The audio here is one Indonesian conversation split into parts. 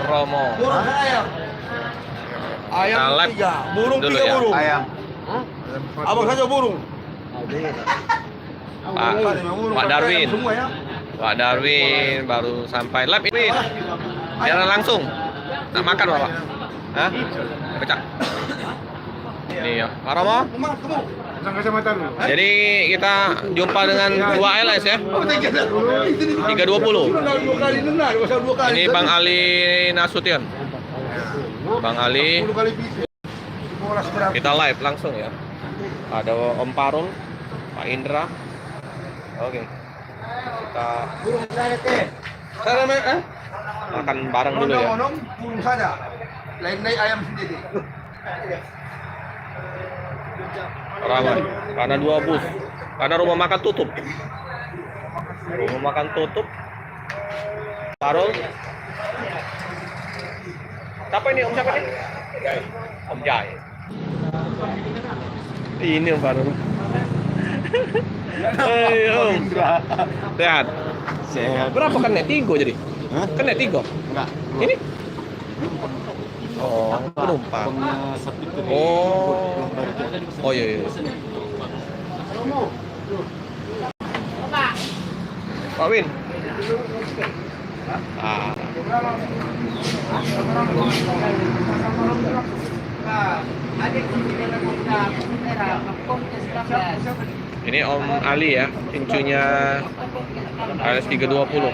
Romo. Burung kan ayam. Ayam Kita live 3, burung dulu 3 ya. burung. Ayam. Abang saja burung. Pak Darwin. Semua ya. Pak Darwin baru sampai live ini. Jalan langsung. Tak makan Bapak? Hah? Pecah. Ini ya. Pak Romo. Jadi kita jumpa dengan 2 LS ya. 320. Ini Bang Ali Nasution. Bang Ali. Kita live langsung ya. Ada Om Parul, Pak Indra. Oke. Kita makan bareng dulu ya. Burung saja. Lain-lain ayam sendiri. Ramai. Karena 2 bus. Karena rumah makan tutup. Rumah makan tutup. Parul. Siapa ini? Om siapa ini? Om Jai. Ini Om Parul. Hei Om. Sehat. Sehat. Berapa kan net Tigo jadi? Hah? Kan net Tigo? Enggak. Ini? Oh, penumpang. Oh. Oh iya iya. Pak Win. Ah. Ini Om Ali ya, cincunya ALS 320.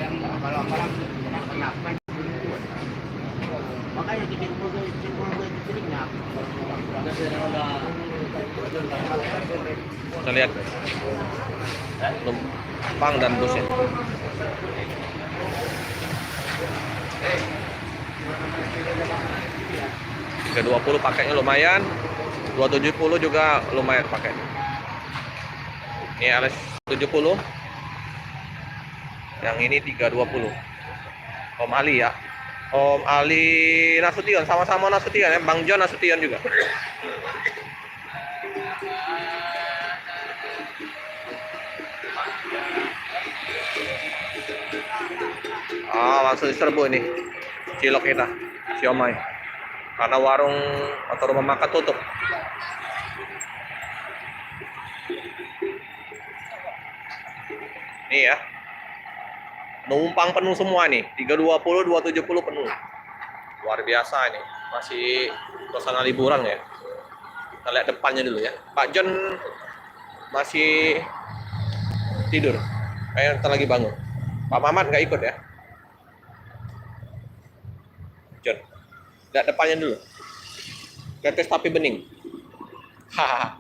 Kita lihat penumpang dan busnya. Tiga 20 pakainya lumayan, 270 juga lumayan pakai. Ini ALS 70, yang ini 320. Om Ali ya, Om Ali Nasution, sama-sama Nasution ya, Bang John Nasution juga. Langsung diserbu ini cilok kita, siomay, karena warung atau rumah makan tutup. Ini ya, numpang penuh semua nih, 320, 270 penuh. Luar biasa ini, masih suasana liburan ya. Kita lihat depannya dulu ya. Pak John masih tidur, kayaknya ntar lagi bangun. Pak Mamat nggak ikut ya. John, lihat depannya dulu. Tetes tapi bening. Hahaha.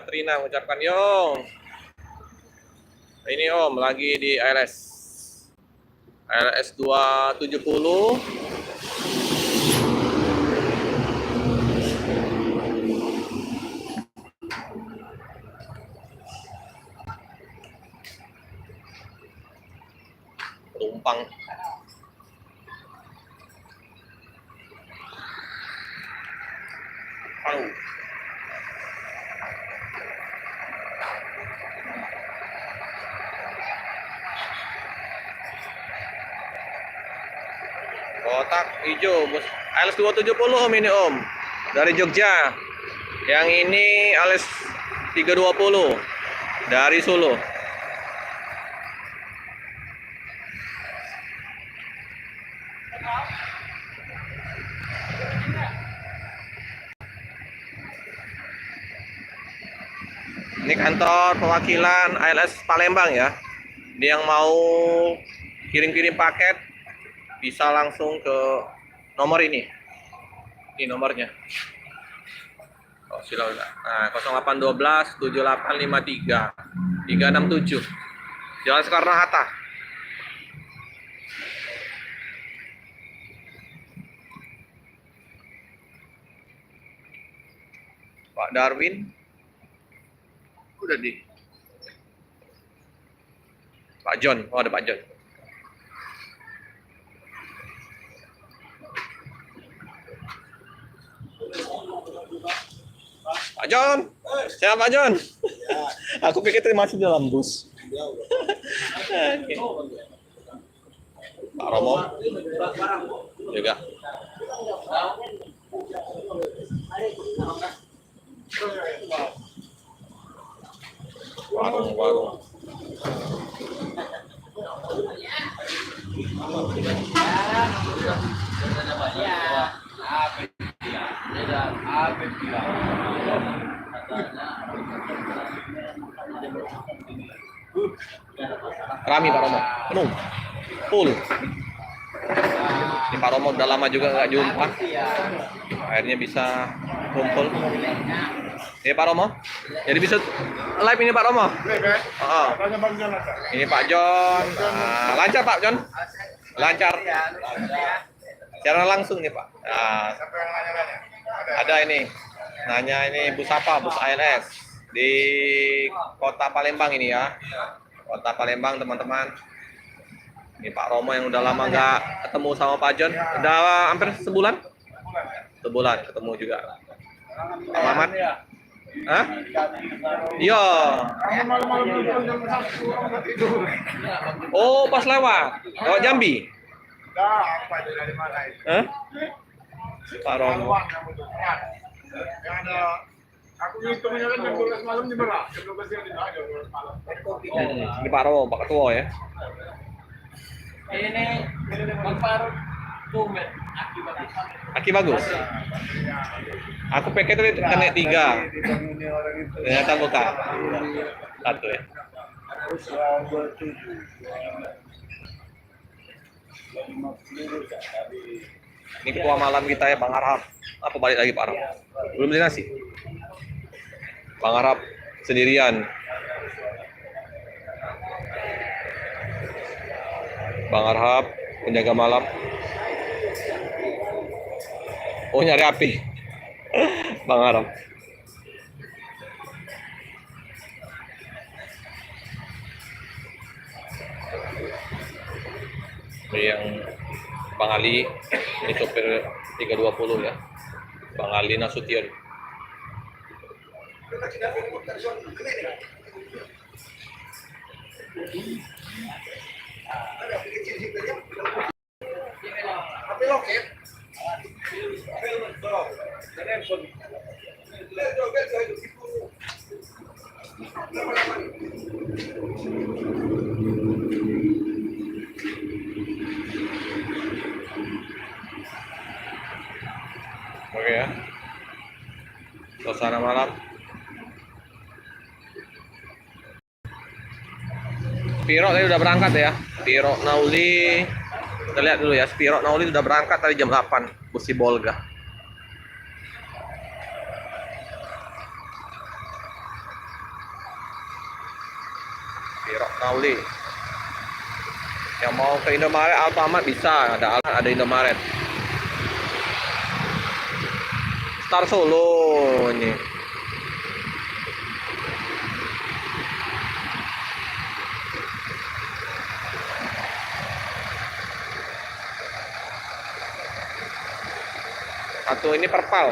Trina mengucapkan Yong. Ini Om lagi di ALS 270. Penumpang kotak hijau bos. ALS 270 Om, ini Om dari Jogja. Yang ini ALS 320 dari Solo. Ini kantor perwakilan ALS Palembang ya. Dia yang mau kirim-kirim paket bisa langsung ke nomor ini. Ini nomornya. Oh, silakan. Nah, 0812 7853 367. Jalan Soekarno-Hatta. Pak Darwin udah di Pak John. Oh, ada Pak John. Pak John, siapa Pak John? Aku pikir masih dalam bus. Pak Romo juga. Warung-warung. Rami Pak Romo, penuh, full. Ini Pak Romo udah lama juga nggak jumpa. Akhirnya bisa kumpul. Ini Pak Romo. Jadi bisa live ini Pak Romo. Oh. Ini Pak John. Nah, lancar Pak John. Lancar. Secara langsung nih Pak. Nah, ada ini. Nanya ini bus apa? Bus ANS di Kota Palembang ini ya. Kota Palembang teman-teman. Ini Pak Romo yang udah lama nggak ketemu sama Pak John. Udah hampir sebulan. Sebulan ketemu juga. Pak Mamat. Hah? Iya. Oh, pas lewat. Lewat Jambi. Hah? Pak Romo. Aku ngitungnya kan jam 12 malam di Merak, jam 12 siang di Merak, jam 12 malam. Ini Pak Romo, Pak Ketua ya. Ini Pak Tumen, Aki bagus. Aku pakai itu kena 3. Ternyata bukan. Satu ya. Ini ketua malam kita ya, Bang Arham. Apa balik lagi Pak Arham? Belum beli nasi. Bang Arham sendirian. Bang Arham penjaga malam. Oh, nyari api. Bang Arham. Ini yang Bang Ali, ini sopir 320 ya. Bang Ali Nasution. Oke ya. Suasana malam. Spiro tadi udah berangkat ya. Spiro Nauli. Kita lihat dulu ya. Spiro Nauli udah berangkat tadi jam 8. Bus Bolga. Spiro Nauli. Yang mau ke Indomaret Alfamart bisa. Ada Indomaret. Star Solo ini. Satu ini perpal.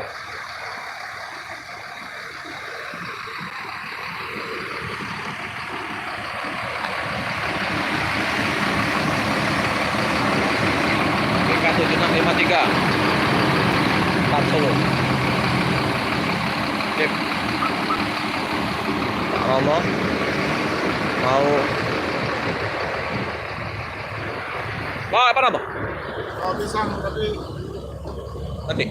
Ini 7653. Star Solo. Sip. Pak Romo mau apa nama? Pisang, tapi Nanti.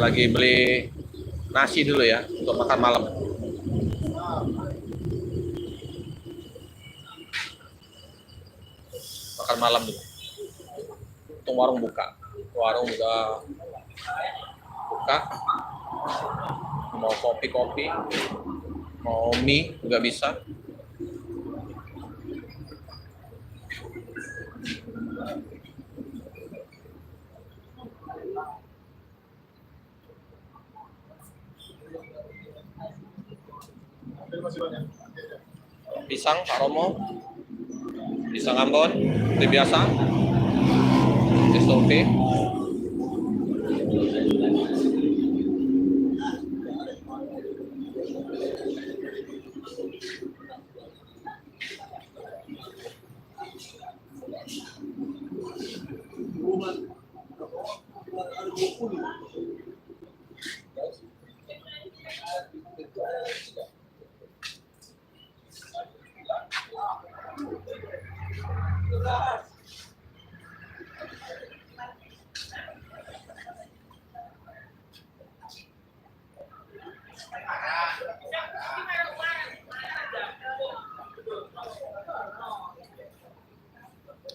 Lagi beli nasi dulu ya untuk makan malam. Makan malam dulu. Untung warung buka. Warung udah buka. Mau kopi-kopi, mau mie juga bisa. Masih banyak. Pisang Pak Romo, pisang Ambon, seperti biasa. SOP.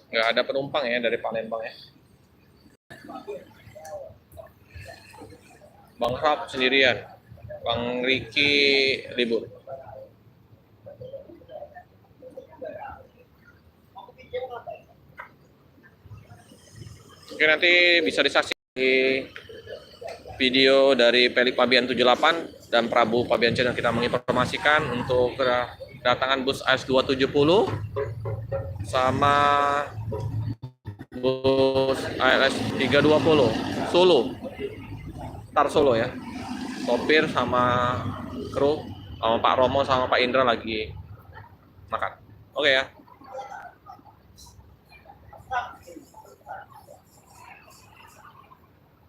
Nggak ada penumpang ya dari Palembang ya. Bang Rap sendirian, Bang Riki libur. Oke, nanti bisa disaksikan di video dari Pelik Pabian 78 dan Prabu Pabian Channel. Kita menginformasikan untuk kedatangan bus AS270 sama bus ALS 320 Solo, Tar Solo ya. Sopir sama kru sama Pak Romo sama Pak Indra lagi makan. Oke ya.